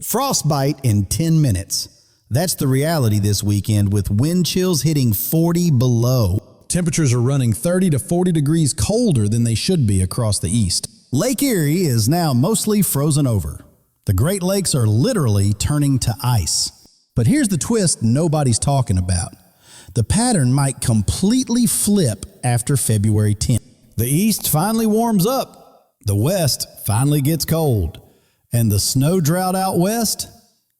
Frostbite in 10 minutes. That's the reality this weekend with wind chills hitting 40 below. Temperatures are running 30 to 40 degrees colder than they should be across the east. Lake Erie is now mostly frozen over. The Great Lakes are literally turning to ice. But here's the twist nobody's talking about. The pattern might completely flip after February 10th. The east finally warms up. The west finally gets cold. And the snow drought out west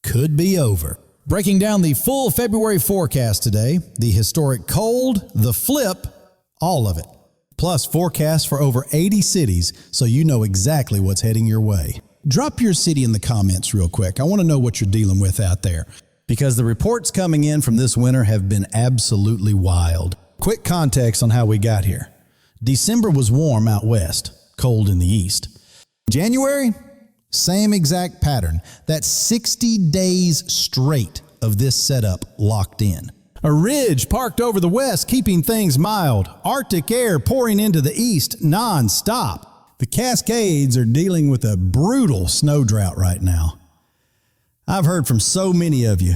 could be over. Breaking down the full February forecast today, the historic cold, the flip, all of it. Plus forecasts for over 80 cities so you know exactly what's heading your way. Drop your city in the comments real quick. I want to know what you're dealing with out there because the reports coming in from this winter have been absolutely wild. Quick context on how we got here. December was warm out west, cold in the east. January? Same exact pattern. That's 60 days straight of this setup locked in. A ridge parked over the west, keeping things mild. Arctic air pouring into the east non-stop. The Cascades are dealing with a brutal snow drought right now. I've heard from so many of you.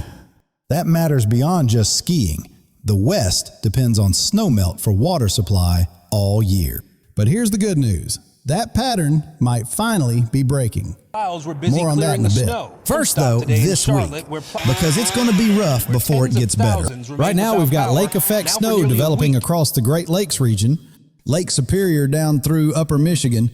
That matters beyond just skiing. The west depends on snowmelt for water supply all year. But here's the good news. That pattern might finally be breaking. More on that in a bit. First though, this week, because it's going to be rough before it gets better. Right now we've got lake effect snow developing across the Great Lakes region, Lake Superior down through upper Michigan,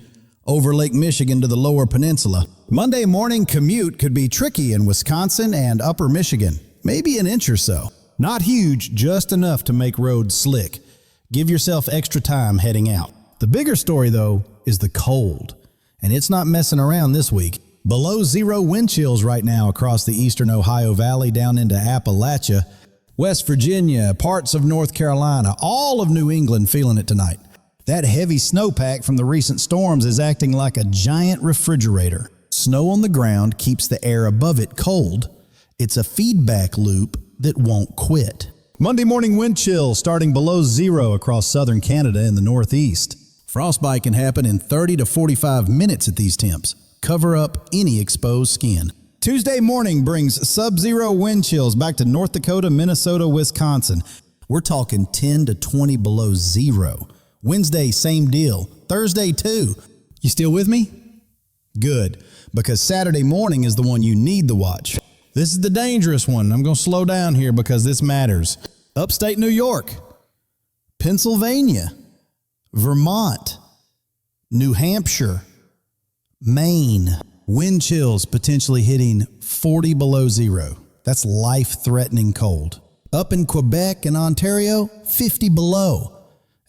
over Lake Michigan to the lower peninsula. Monday morning commute could be tricky in Wisconsin and upper Michigan, maybe an inch or so. Not huge, just enough to make roads slick. Give yourself extra time heading out. The bigger story though is the cold, and it's not messing around this week. Below zero wind chills right now across the eastern Ohio Valley down into Appalachia, West Virginia, parts of North Carolina, all of New England feeling it tonight. That heavy snowpack from the recent storms is acting like a giant refrigerator. Snow on the ground keeps the air above it cold. It's a feedback loop that won't quit. Monday morning wind chills starting below zero across southern Canada and the northeast. Frostbite can happen in 30 to 45 minutes at these temps. Cover up any exposed skin. Tuesday morning brings sub-zero wind chills back to North Dakota, Minnesota, Wisconsin. We're talking 10 to 20 below zero. Wednesday, same deal. Thursday, too. You still with me? Good, because Saturday morning is the one you need to watch. This is the dangerous one. I'm going to slow down here because this matters. Upstate New York, Pennsylvania, Vermont, New Hampshire, Maine. Wind chills potentially hitting 40 below zero. That's life-threatening cold. Up in Quebec and Ontario, 50 below.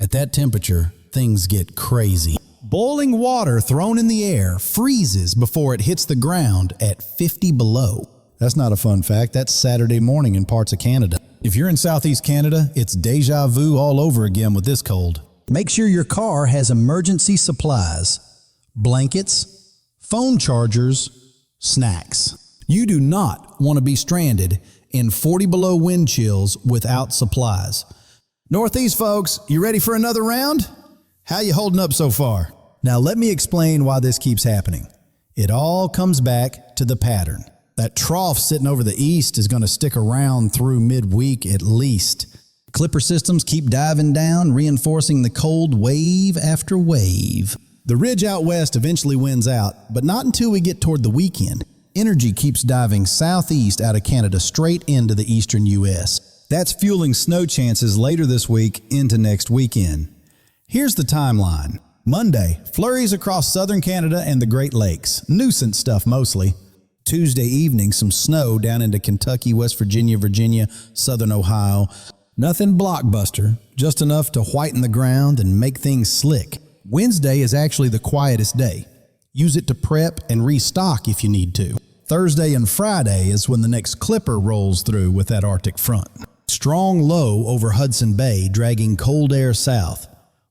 At that temperature, things get crazy. Boiling water thrown in the air freezes before it hits the ground at 50 below. That's not a fun fact. That's Saturday morning in parts of Canada. If you're in Southeast Canada, it's deja vu all over again with this cold. Make sure your car has emergency supplies, blankets, phone chargers, snacks. You do not want to be stranded in 40 below wind chills without supplies. Northeast folks, you ready for another round? How you holding up so far? Now let me explain why this keeps happening. It all comes back to the pattern. That trough sitting over the east is going to stick around through midweek at least. Clipper systems keep diving down, reinforcing the cold wave after wave. The ridge out west eventually wins out, but not until we get toward the weekend. Energy keeps diving southeast out of Canada straight into the eastern U.S. That's fueling snow chances later this week into next weekend. Here's the timeline. Monday, flurries across southern Canada and the Great Lakes. Nuisance stuff mostly. Tuesday evening, some snow down into Kentucky, West Virginia, Virginia, southern Ohio. Nothing blockbuster, just enough to whiten the ground and make things slick. Wednesday is actually the quietest day. Use it to prep and restock if you need to. Thursday and Friday is when the next clipper rolls through with that Arctic front. Strong low over Hudson Bay dragging cold air south.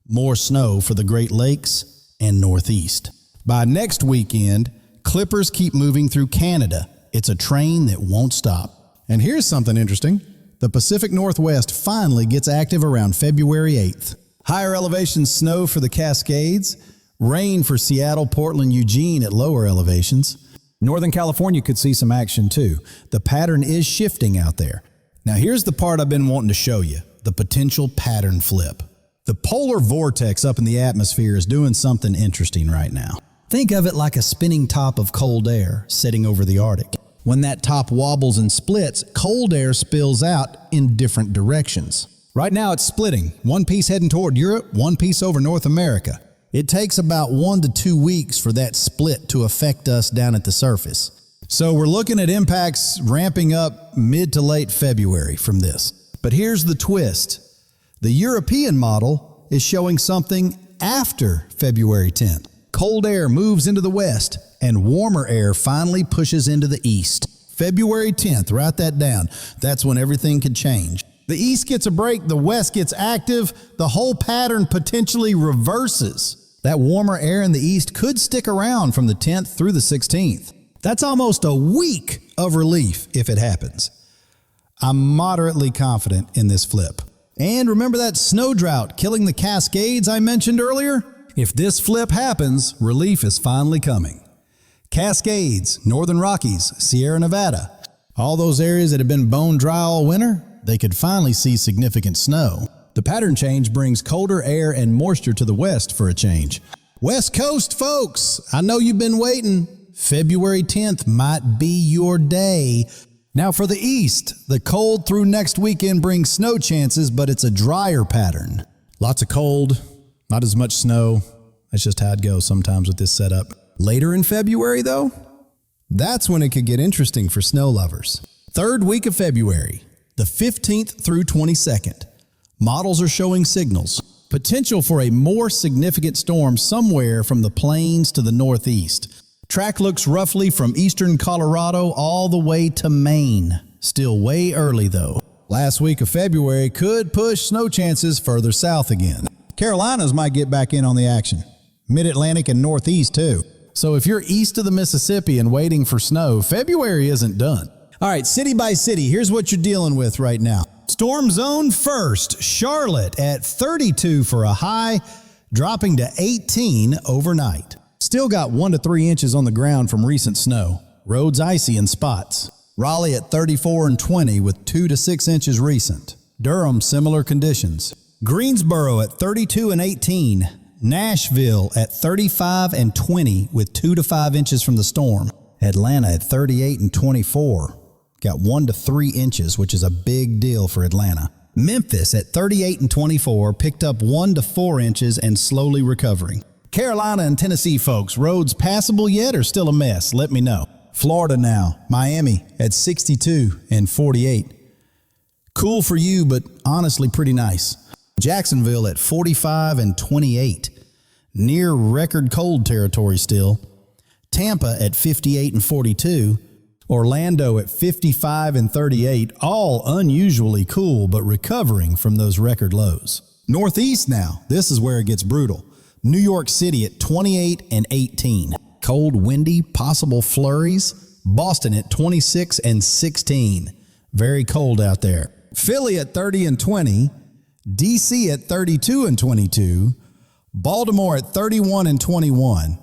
More snow for the Great Lakes and Northeast. By next weekend, clippers keep moving through Canada. It's a train that won't stop. And here's something interesting. The Pacific Northwest finally gets active around February 8th. Higher elevation snow for the Cascades, rain for Seattle, Portland, Eugene at lower elevations. Northern California could see some action too. The pattern is shifting out there. Now here's the part I've been wanting to show you, the potential pattern flip. The polar vortex up in the atmosphere is doing something interesting right now. Think of it like a spinning top of cold air sitting over the Arctic. When that top wobbles and splits, cold air spills out in different directions. Right now it's splitting, one piece heading toward Europe, one piece over North America. It takes about 1 to 2 weeks for that split to affect us down at the surface. So we're looking at impacts ramping up mid to late February from this. But here's the twist. The European model is showing something after February 10th. Cold air moves into the west and warmer air finally pushes into the east. February 10th, write that down. That's when everything could change. The east gets a break, the west gets active, the whole pattern potentially reverses. That warmer air in the east could stick around from the 10th through the 16th. That's almost a week of relief if it happens. I'm moderately confident in this flip. And remember that snow drought killing the Cascades I mentioned earlier? If this flip happens, relief is finally coming. Cascades, Northern Rockies, Sierra Nevada, all those areas that have been bone dry all winter, they could finally see significant snow. The pattern change brings colder air and moisture to the west for a change. West Coast folks, I know you've been waiting. February 10th might be your day. Now for the east, the cold through next weekend brings snow chances, but it's a drier pattern. Lots of cold, not as much snow. That's just how it goes sometimes with this setup. Later in February though, that's when it could get interesting for snow lovers. Third week of February, the 15th through 22nd. Models are showing signals. Potential for a more significant storm somewhere from the plains to the northeast. Track looks roughly from eastern Colorado all the way to Maine. Still way early though. Last week of February could push snow chances further south again. Carolinas might get back in on the action. Mid-Atlantic and Northeast too. So if you're east of the Mississippi and waiting for snow, February isn't done. All right, city by city, here's what you're dealing with right now. Storm zone first, Charlotte at 32 for a high, dropping to 18 overnight. Still got 1 to 3 inches on the ground from recent snow. Roads icy in spots. Raleigh at 34 and 20 with 2 to 6 inches recent. Durham, similar conditions. Greensboro at 32 and 18. Nashville at 35 and 20 with 2 to 5 inches from the storm. Atlanta at 38 and 24. Got 1 to 3 inches, which is a big deal for Atlanta. Memphis at 38 and 24 picked up 1 to 4 inches and slowly recovering. Carolina and Tennessee folks, roads passable yet or still a mess? Let me know. Florida now, Miami at 62 and 48. Cool for you, but honestly pretty nice. Jacksonville at 45 and 28. Near record cold territory still. Tampa at 58 and 42. Orlando at 55 and 38, all unusually cool, but recovering from those record lows. Northeast now, this is where it gets brutal. New York City at 28 and 18. Cold, windy, possible flurries. Boston at 26 and 16. Very cold out there. Philly at 30 and 20. DC at 32 and 22. Baltimore at 31 and 21.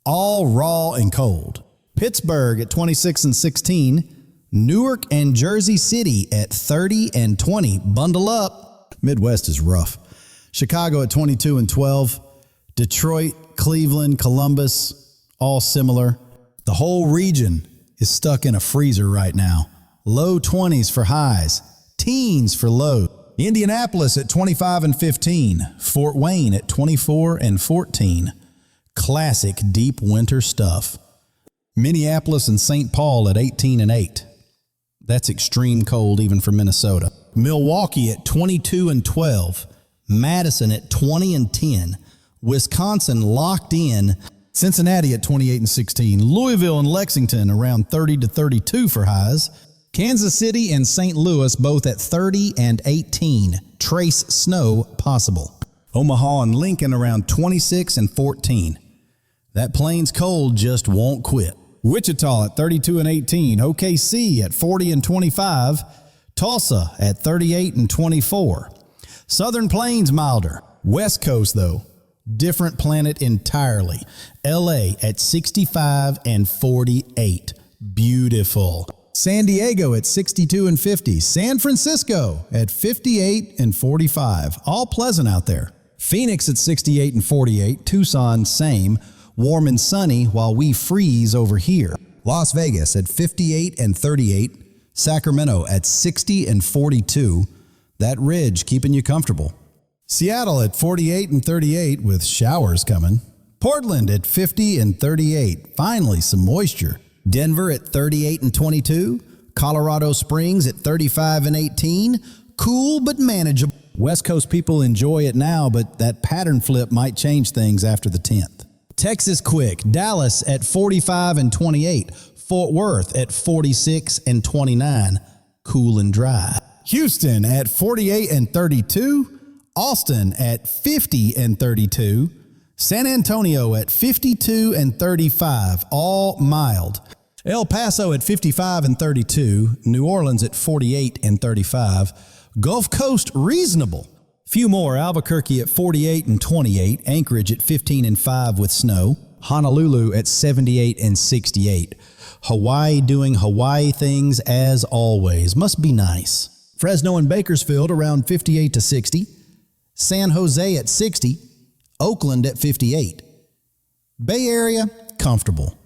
All raw and cold. Pittsburgh at 26 and 16. Newark and Jersey City at 30 and 20. Bundle up. Midwest is rough. Chicago at 22 and 12. Detroit, Cleveland, Columbus, all similar. The whole region is stuck in a freezer right now. Low 20s for highs, teens for lows. Indianapolis at 25 and 15. Fort Wayne at 24 and 14. Classic deep winter stuff. Minneapolis and St. Paul at 18 and 8. That's extreme cold even for Minnesota. Milwaukee at 22 and 12. Madison at 20 and 10. Wisconsin locked in. Cincinnati at 28 and 16. Louisville and Lexington around 30 to 32 for highs. Kansas City and St. Louis both at 30 and 18. Trace snow possible. Omaha and Lincoln around 26 and 14. That plains cold just won't quit. Wichita at 32 and 18. OKC at 40 and 25. Tulsa at 38 and 24. Southern Plains milder. West Coast though, Different planet entirely. LA at 65 and 48. Beautiful. San Diego at 62 and 50. San Francisco at 58 and 45. All pleasant out there. Phoenix at 68 and 48. Tucson, same. Warm and sunny while we freeze over here. Las Vegas at 58 and 38. Sacramento at 60 and 42. That ridge keeping you comfortable. Seattle at 48 and 38 with showers coming. Portland at 50 and 38. Finally, some moisture. Denver at 38 and 22. Colorado Springs at 35 and 18. Cool but manageable. West Coast people enjoy it now, but that pattern flip might change things after the 10th. Texas quick. Dallas at 45 and 28. Fort Worth at 46 and 29. Cool and dry. Houston at 48 and 32. Austin at 50 and 32. San Antonio at 52 and 35, all mild. El Paso at 55 and 32. New Orleans at 48 and 35. Gulf Coast reasonable. Few more. Albuquerque at 48 and 28. Anchorage at 15 and 5 with snow. Honolulu at 78 and 68. Hawaii doing Hawaii things as always. Must be nice. Fresno and Bakersfield around 58 to 60. San Jose at 60. Oakland at 58. Bay Area, comfortable.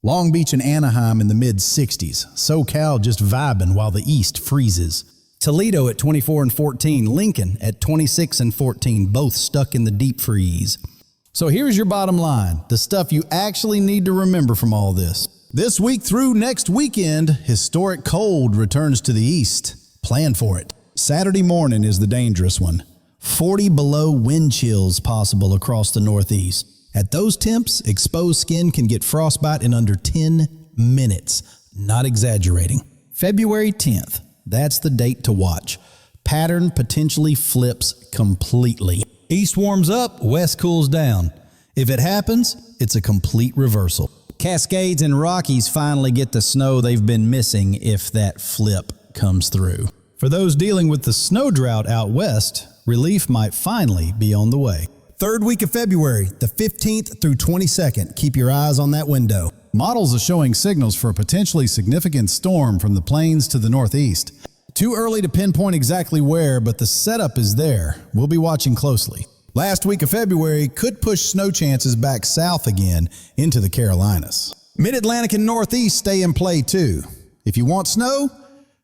Long Beach and Anaheim in the mid-60s. SoCal just vibing while the east freezes. Toledo at 24 and 14. Lincoln at 26 and 14, both stuck in the deep freeze. So here's your bottom line, the stuff you actually need to remember from all this. This week through next weekend, historic cold returns to the east. Plan for it. Saturday morning is the dangerous one. 40 below wind chills possible across the Northeast. At those temps, exposed skin can get frostbite in under 10 minutes. Not exaggerating. February 10th, that's the date to watch. Pattern potentially flips completely. East warms up, west cools down. If it happens, it's a complete reversal. Cascades and Rockies finally get the snow they've been missing if that flip comes through. For those dealing with the snow drought out west, relief might finally be on the way. Third week of February, the 15th through 22nd. Keep your eyes on that window. Models are showing signals for a potentially significant storm from the plains to the northeast. Too early to pinpoint exactly where, but the setup is there. We'll be watching closely. Last week of February could push snow chances back south again into the Carolinas. Mid-Atlantic and Northeast stay in play too. If you want snow,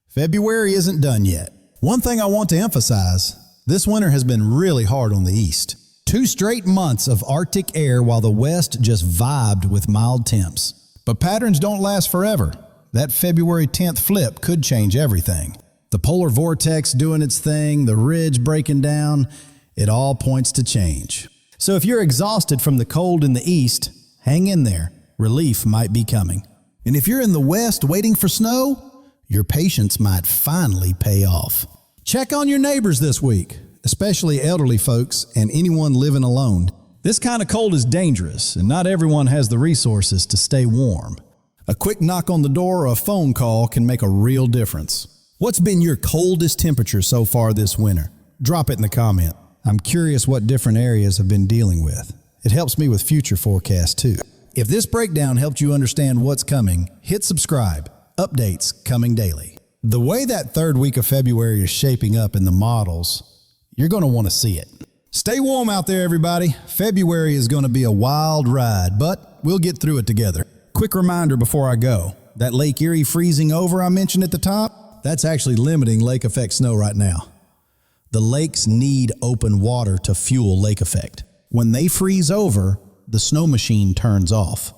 February isn't done yet. One thing I want to emphasize, this winter has been really hard on the east. 2 straight months of Arctic air while the west just vibed with mild temps. But patterns don't last forever. That February 10th flip could change everything. The polar vortex doing its thing, the ridge breaking down, it all points to change. So if you're exhausted from the cold in the east, hang in there. Relief might be coming. And if you're in the west waiting for snow, your patience might finally pay off. Check on your neighbors this week, especially elderly folks and anyone living alone. This kind of cold is dangerous, and not everyone has the resources to stay warm. A quick knock on the door or a phone call can make a real difference. What's been your coldest temperature so far this winter? Drop it in the comment. I'm curious what different areas have been dealing with. It helps me with future forecasts too. If this breakdown helped you understand what's coming, hit subscribe. Updates coming daily. The way that third week of February is shaping up in the models, you're going to want to see it. Stay warm out there, everybody. February is going to be a wild ride, but we'll get through it together. Quick reminder before I go, that Lake Erie freezing over I mentioned at the top, that's actually limiting lake effect snow right now. The lakes need open water to fuel lake effect. When they freeze over, the snow machine turns off.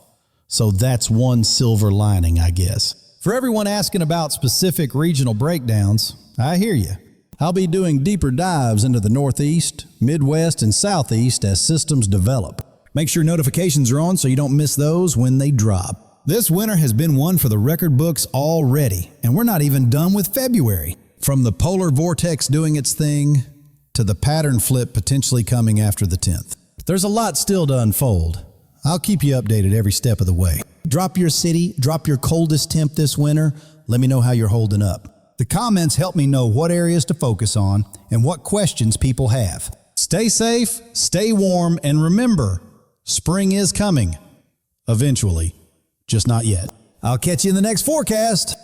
So that's one silver lining, I guess. For everyone asking about specific regional breakdowns, I hear you. I'll be doing deeper dives into the Northeast, Midwest, and Southeast as systems develop. Make sure notifications are on so you don't miss those when they drop. This winter has been one for the record books already, and we're not even done with February. From the polar vortex doing its thing to the pattern flip potentially coming after the 10th. There's a lot still to unfold. I'll keep you updated every step of the way. Drop your city, drop your coldest temp this winter. Let me know how you're holding up. The comments help me know what areas to focus on and what questions people have. Stay safe, stay warm, and remember, spring is coming. Eventually. Just not yet. I'll catch you in the next forecast.